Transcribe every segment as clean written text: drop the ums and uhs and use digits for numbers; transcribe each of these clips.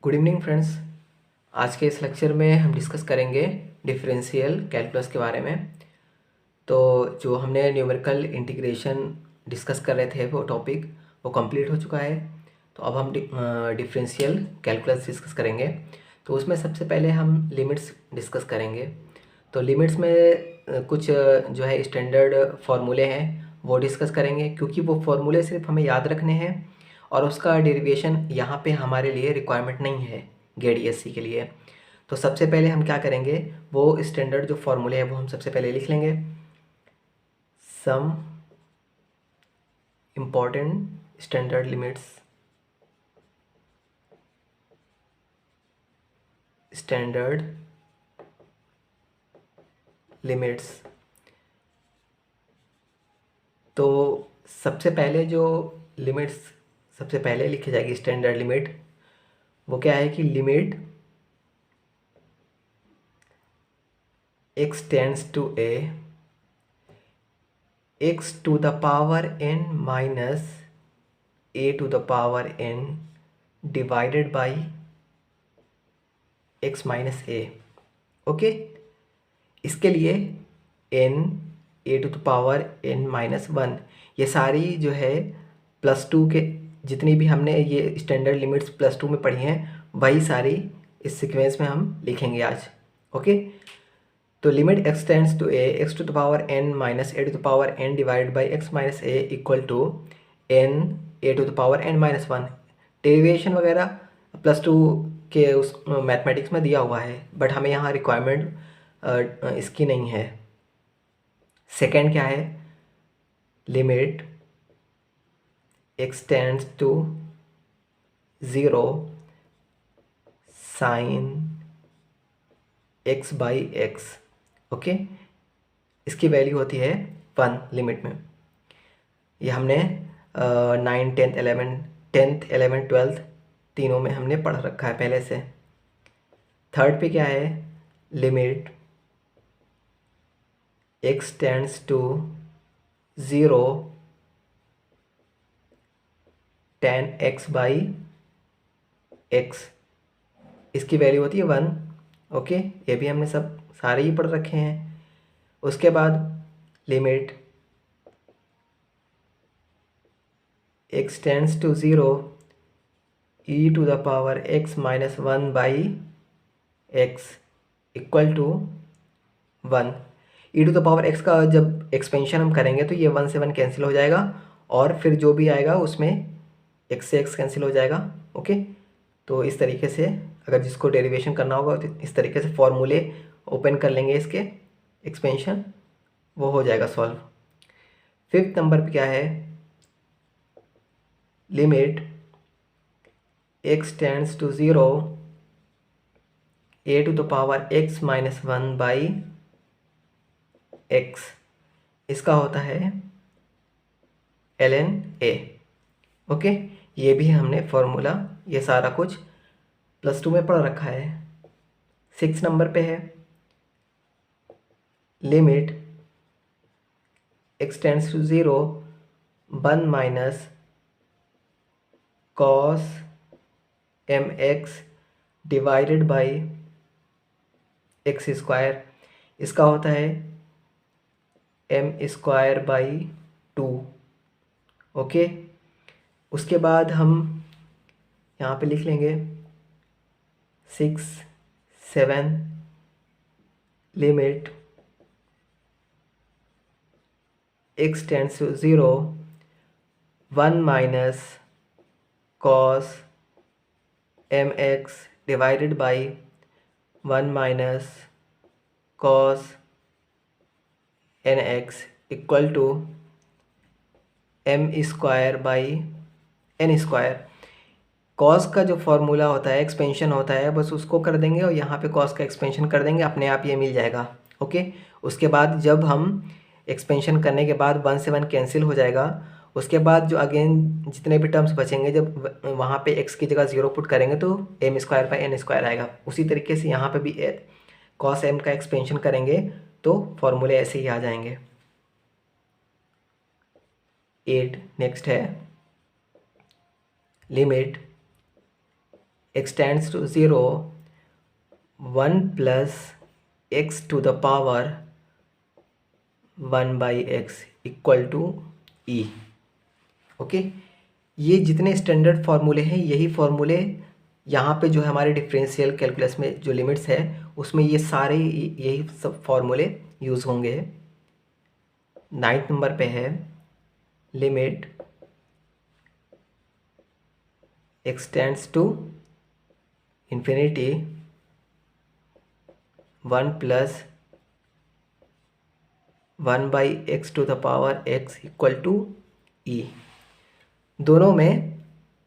Good evening friends. आज के इस लेक्चर में हम डिस्कस करेंगे डिफरेंशियल कैलकुलस के बारे में। तो जो हमने न्यूमेरिकल इंटीग्रेशन डिस्कस कर रहे थे वो टॉपिक वो कंप्लीट हो चुका है। तो अब हम डिफरेंशियल कैलकुलस डिस्कस करेंगे। तो उसमें सबसे पहले हम लिमिट्स डिस्कस करेंगे। तो लिमिट्स में कुछ जो है स्टैंडर्ड फार्मूले हैं वो डिस्कस करेंगे, क्योंकि वो फार्मूले सिर्फ हमें याद रखने हैं और उसका डेरिवेशन यहाँ पे हमारे लिए रिक्वायरमेंट नहीं है गेडीएससी के लिए। तो सबसे पहले हम क्या करेंगे, वो स्टैंडर्ड जो फार्मूले हैं वो हम सबसे पहले लिख लेंगे। Some important standard limits, standard limits. तो सबसे पहले जो लिमिट्स सबसे पहले लिखी जाएगी स्टैंडर्ड लिमिट, वो क्या है कि limit x tends to a x to the power n minus a to the power n divided by x minus a। Okay, इसके लिए n a to the power n minus 1, ये सारी जो है +2 के जितनी भी हमने ये स्टैंडर्ड लिमिट्स +2 में पढ़ी हैं वही सारी इस सीक्वेंस में हम लिखेंगे आज। ओके, तो limit x tends to a x to the power n minus a to the power n divide by x minus a equal to n a to the power n minus 1। Derivation वगैरह +2 के उस mathematics में दिया हुआ है, but हमें यहाँ requirement इसकी नहीं है। सेकेंड क्या है, limit x tends to 0 sine x by x। Okay, इसकी वैल्यू होती है 1 लिमिट में। ये हमने 9, 10th, 11th, 12th तीनों में हमने पढ़ रखा है पहले से। थर्ड पे क्या है, limit x tends to 0 tan x by x, इसकी वैल्यू होती है 1। ओके, ये भी हमने सब सारे ही पढ़ रखे हैं। उसके बाद limit x tends to 0 e to the power x minus 1 by x equal to 1। e to the power x का जब एक्सपेंशन हम करेंगे तो ये 1 से 1 कैंसिल हो जाएगा और फिर जो भी आएगा उसमें x से x कैंसिल हो जाएगा। ओके, तो इस तरीके से अगर जिसको डेरिवेशन करना होगा तो इस तरीके से फॉर्मूले ओपन कर लेंगे, इसके एक्सपेंशन वो हो जाएगा सॉल्व। फिफ्थ नंबर पे क्या है, limit x tends to 0 a to the power x minus 1 by x, इसका होता है ln a। ओके, ये भी हमने फॉर्मूला ये सारा कुछ +2 में पढ़ रखा है। 6 नंबर पे है, limit x tends to 0 1 minus cos mx divided by x square, इसका होता है m स्क्वायर बाई 2। ओके, उसके बाद हम यहाँ पे लिख लेंगे 6, 7, limit x tends to 0 1 minus cos mx divided by 1 minus cos nx equal to m square by n square. Cos का जो फॉर्मूला होता है एक्सपेंशन होता है, बस उसको कर देंगे और यहाँ पे कॉस का एक्सपेंशन कर देंगे, अपने आप ये मिल जाएगा। ओके, उसके बाद जब हम एक्सपेंशन करने के बाद 1 से 1 कैंसिल हो जाएगा, उसके बाद जो अगेन जितने भी टर्म्स बचेंगे जब वहाँ पे x की जगह 0 पुट करेंगे तो m square by n square आएगा। उसी तरीके से यहाँ पे भी कॉस m का एक्सपेंशन करेंगे तो फॉर्मूले ऐसे ही आ जाएंगे। 8 नेक्स्ट है, limit x tends to 0, 1 plus x to the power 1/x equal to e। Okay, ये जितने स्टैंडर्ड फार्मूले हैं यही फार्मूले यहाँ पे जो है हमारे डिफरेंशियल कैलकुलस में जो लिमिट्स है उसमें ये सारे यही सब फार्मूले यूज़ होंगे। 9th नंबर पे है limit x tends to infinity 1 plus 1/x to the power x equal to e। दोनों में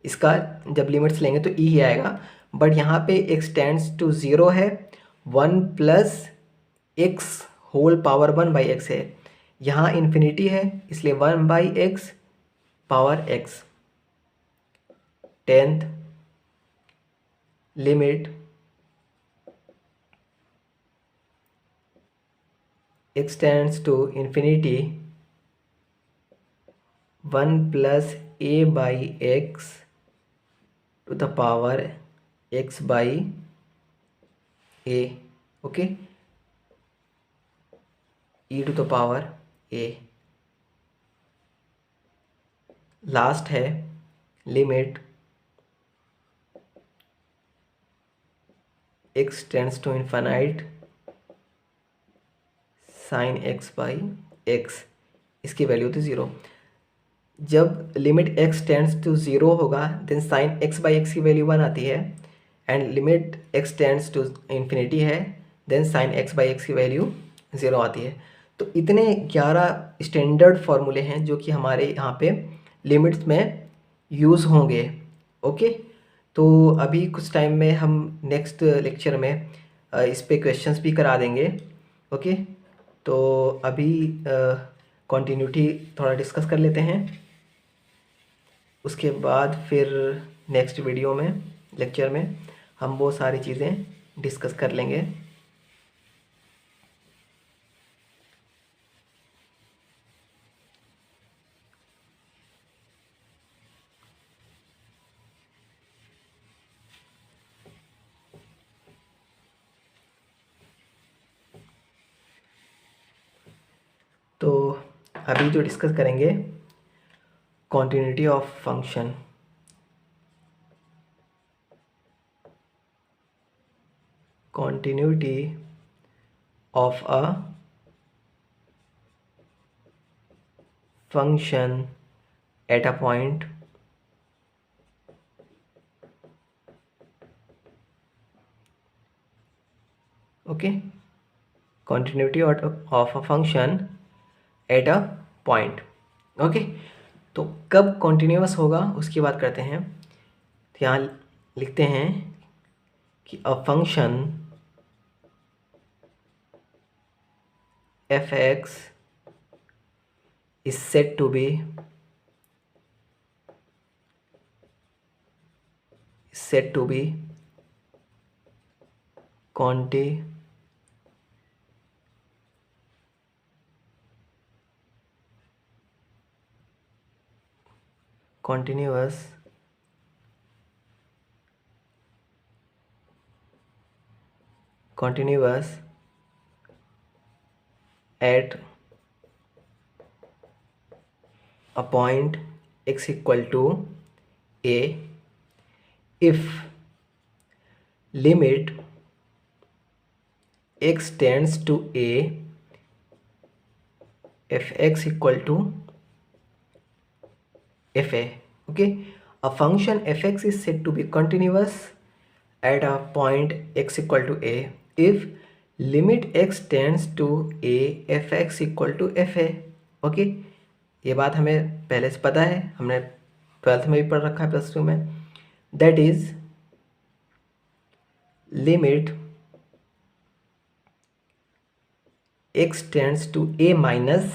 इसका जब लिमिट्स लेंगे तो e ही आएगा, बट यहाँ पे x टेंड्स टू 0 है, 1 plus x whole power 1/x है, यहाँ इन्फिनिटी है इसलिए 1/x power x। 10th limit x tends to infinity 1 plus a/x to the power x/a। Okay, e to the power a। Last है limit x tends to infinite sin x/x, इसकी value थी 0। जब limit x tends to 0 होगा then sin x/x की value 1 आती है, and limit x tends to infinity है then sin x/x की वैल्यू 0 आती है। तो इतने 11 स्टैंडर्ड फार्मूले हैं जो कि हमारे यहाँ पे लिमिट्स में यूज़ होंगे। ओके, तो अभी कुछ टाइम में हम नेक्स्ट लेक्चर में इस पे क्वेश्चंस भी करा देंगे। ओके, तो अभी कॉन्टिन्यूटी थोड़ा डिस्कस कर लेते हैं, उसके बाद फिर नेक्स्ट वीडियो में लेक्चर में हम वो सारी चीज़ें डिस्कस कर लेंगे। तो अभी जो डिस्कस करेंगे continuity of function। continuity of a function at a point okay, continuity of a function at a point। Okay, तो कब कॉन्टिन्यूस होगा उसकी बात करते हैं। तो यहाँ लिखते हैं कि a function f(x) is said to be continuous at a point x equal to a if limit x tends to a f(x) equal to fa। okay, a function f(x) is said to be continuous at a point x equal to a if limit x tends to a f(x) equal to fa। Okay, ये बात हमें पहले से पता है, हमने 12th में भी पढ़ रखा है, +2 में। That is limit x tends to a minus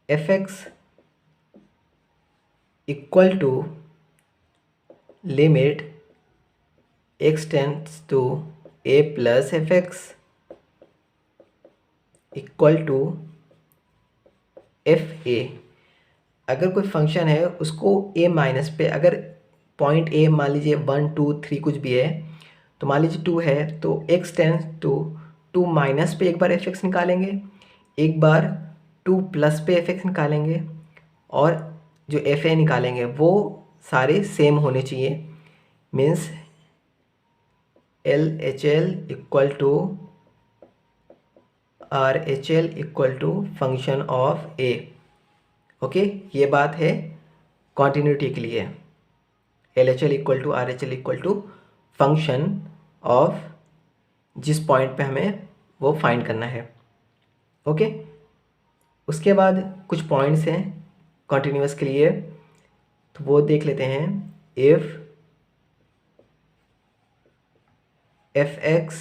f(x) equal to limit x tends to a plus f(x) equal to fa। अगर कोई फंक्शन है उसको a माइनस पे अगर पॉइंट ए मान लीजिए 1 2 3 कुछ भी है, तो मान लीजिए 2 है तो x टेंस टू 2 माइनस पे एक बार एफ एक्स निकालेंगे, एक बार 2 प्लस पे एफ एक्स निकालेंगे, और जो एफ ए निकालेंगे वो सारे सेम होने चाहिए। Means L H L equal to R H L equal to function of A. Okay, ये बात है कॉन्टिन्यूटी के लिए। L H L equal to R H L equal to function of जिस पॉइंट पे हमें वो फाइंड करना है। ओके, उसके बाद कुछ पॉइंट्स हैं कॉन्टिन्यूअस के लिए, तो वो देख लेते हैं। If F X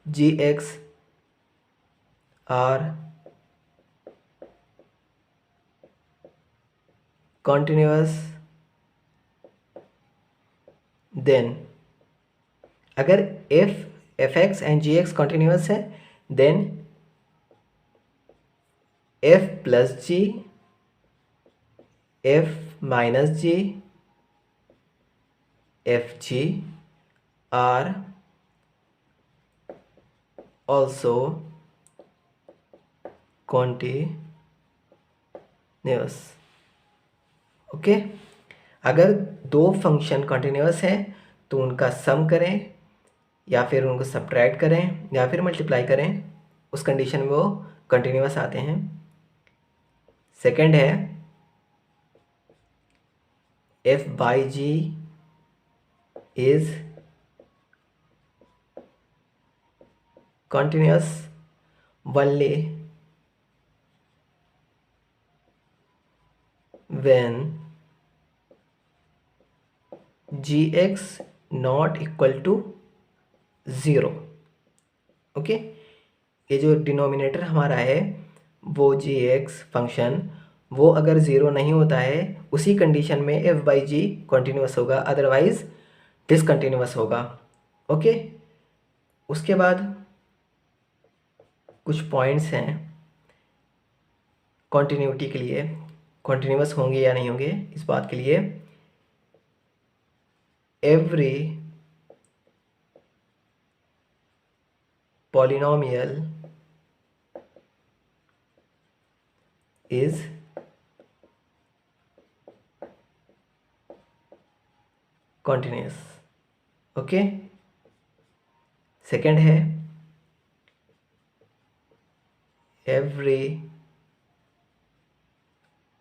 G X are continuous, then अगर F X and G X continuous है then F plus G, F minus G, F G are also continuous. Okay, अगर दो फंक्शन कॉन्टिन्यूस हैं तो उनका सम करें या फिर उनको सब्ट्रैक्ट करें या फिर मल्टीप्लाई करें, उस कंडीशन में वो कंटिन्यूस आते हैं। सेकंड है F by G is continuous only when gx not equal to 0। Okay, ये जो डिनोमिनेटर हमारा है वो जी एक्स फंक्शन, वो अगर ज़ीरो नहीं होता है उसी कंडीशन में एफ बाई जी कॉन्टीन्यूस होगा, अदरवाइज डिसकंटिन्यूस होगा। ओके, उसके बाद कुछ पॉइंट्स हैं कॉन्टिन्यूटी के लिए, कॉन्टिन्यूस होंगे या नहीं होंगे इस बात के लिए। Every polynomial is continuous. Okay, second है every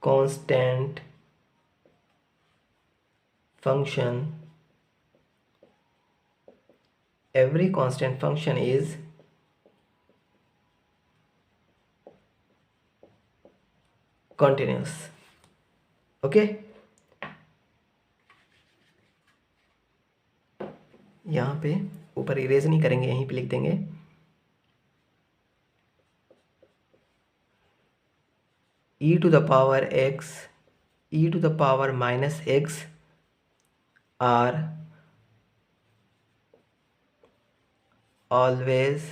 constant function, every constant function is continuous। Okay, यहाँ पे ऊपर इरेज नहीं करेंगे, यहीं पे लिख देंगे e to the power x, e to the power minus x are always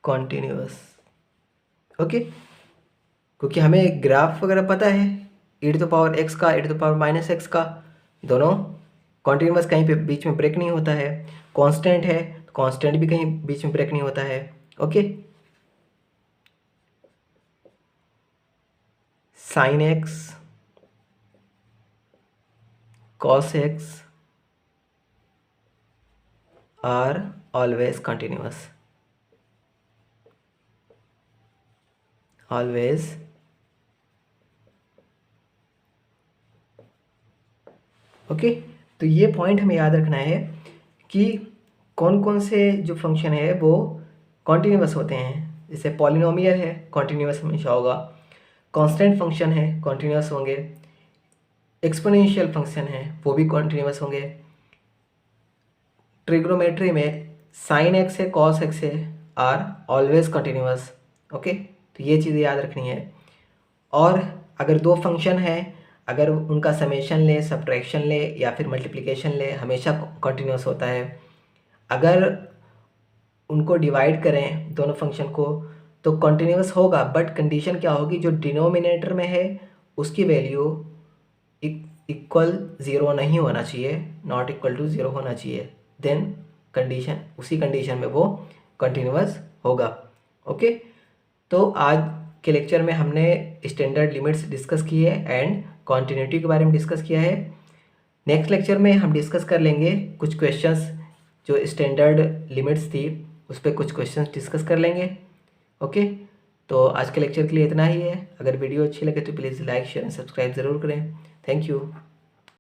continuous. Okay, क्योंकि हमें ग्राफ वगैरह पता है e to the power x का, e to the power minus x का, दोनों कॉन्टिन्यूस, कहीं पे बीच में ब्रेक नहीं होता है। कांस्टेंट है तो कांस्टेंट भी कहीं बीच में ब्रेक नहीं होता है। Okay, sine x cos x are always continuous, always. Okay, तो ये पॉइंट हमें याद रखना है कि कौन कौन से जो फंक्शन है वो कॉन्टिन्यूअस होते हैं। जैसे पॉलिनोमियल है कॉन्टिन्यूअस हमेशा होगा, कांस्टेंट फंक्शन है कॉन्टिन्यूअस होंगे, एक्सपोनेंशियल फंक्शन है वो भी कॉन्टिन्यूअस होंगे। ट्रिग्नोमेट्री में साइन एक्स है कॉस एक्स है आर ऑलवेज कंटिन्यूअस। ओके, तो ये चीज़ें याद रखनी है। और अगर दो फंक्शन है, अगर उनका समेशन ले, सब्ट्रैक्शन ले या फिर मल्टीप्लिकेशन ले, हमेशा कंटिन्यूअस होता है। अगर उनको डिवाइड करें दोनों फंक्शन को तो कंटिन्यूअस होगा, बट कंडीशन क्या होगी, जो डिनोमिनेटर में है उसकी वैल्यू इक्वल ज़ीरो नहीं होना चाहिए, नॉट इक्वल टू ज़ीरो होना चाहिए, देन कंडीशन, उसी कंडीशन में वो कंटिन्यूअस होगा। ओके, तो आज के लेक्चर में हमने स्टैंडर्ड लिमिट्स डिस्कस की है एंड कॉन्टिन्यूटी के बारे में डिस्कस किया है। नेक्स्ट लेक्चर में हम डिस्कस कर लेंगे कुछ क्वेश्चंस जो स्टैंडर्ड लिमिट्स थी, उस पर कुछ क्वेश्चंस डिस्कस कर लेंगे। ओके, तो आज के लेक्चर के लिए इतना ही है। अगर वीडियो अच्छी लगे तो please like share and subscribe ज़रूर करें। Thank you.